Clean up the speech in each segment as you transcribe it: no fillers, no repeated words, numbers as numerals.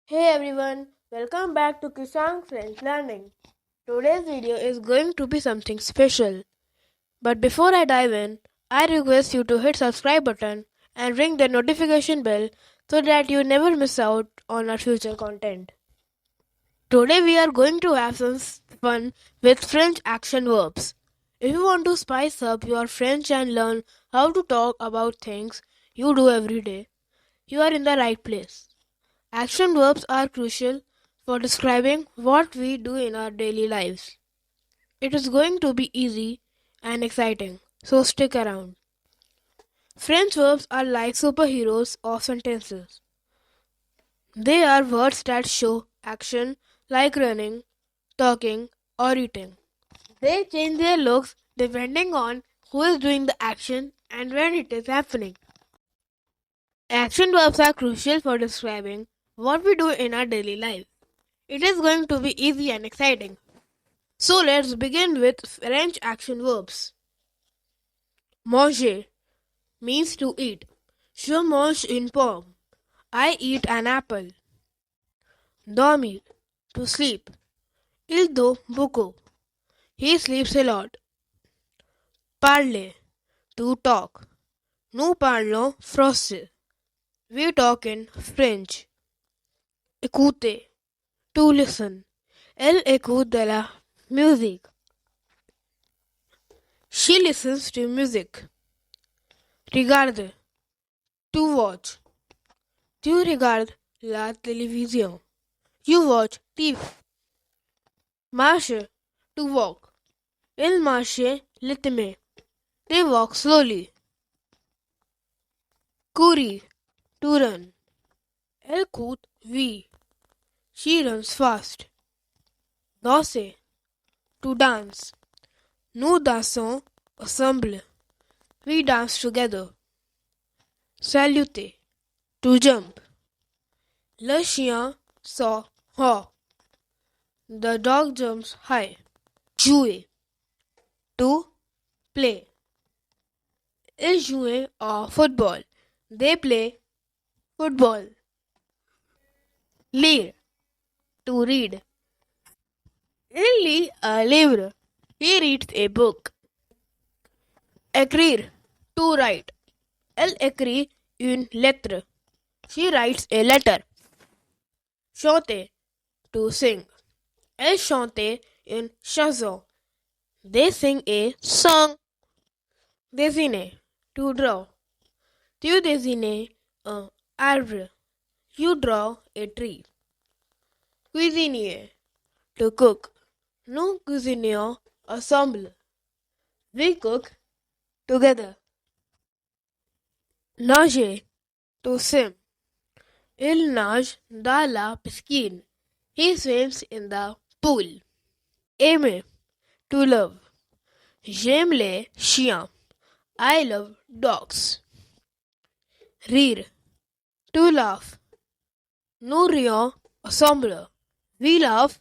Hey everyone, welcome back to Krishang French Learning. Today's video is going to be something special. But before I dive in, I request you to hit subscribe button and ring the notification bell so that you never miss out on our future content. Today we are going to have some fun with French action verbs. If you want to spice up your French and learn how to talk about things you do every day, you are in the right place. Action verbs are crucial for describing what we do in our daily lives. It is going to be easy and exciting, so stick around. French verbs are like superheroes of sentences. They are words that show action like running, talking, or eating. They change their looks depending on who is doing the action and when it is happening. Action verbs are crucial for describing what we do in our daily life. It is going to be easy and exciting. So let's begin with French action verbs. Manger means to eat. Je mange une pomme. I eat an apple. Dormir, to sleep. Il dort beaucoup. He sleeps a lot. Parler, to talk. Nous parlons français. We talk in French. Écouter, to listen. Elle écoute de la musique. She listens to music. Regarder, to watch. Tu regardes la télévision. You watch TV. Marcher, to walk. Il marche lentement. They walk slowly. Courir, to run. Elle court vite. She runs fast. Danser, to dance. Nous dansons ensemble. We dance together. Saluter, to jump. Le chien saute haut. The dog jumps high. Jouer, to play. Ils jouent au football. They play football. Lire, to read. Il lit un livre. He reads a book. Écrire, to write. Elle écrit une lettre. She writes a letter. Chanter, to sing. Elle chante une chanson. They sing a song. Dessiner, to draw. Tu dessines un arbre. You draw a tree. Cuisinier, to cook. Nous cuisinions ensemble. We cook together. Nager, to swim. Il nage dans la piscine. He swims in the pool. Aimer, to love. J'aime les chiens. I love dogs. Rire, to laugh. Nous rions ensemble. We laugh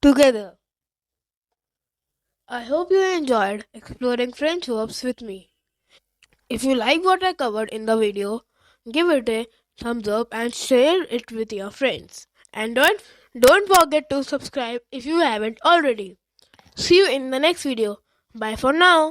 together. I hope you enjoyed exploring French verbs with me. If you like what I covered in the video, give it a thumbs up and share it with your friends. And don't forget to subscribe if you haven't already. See you in the next video. Bye for now.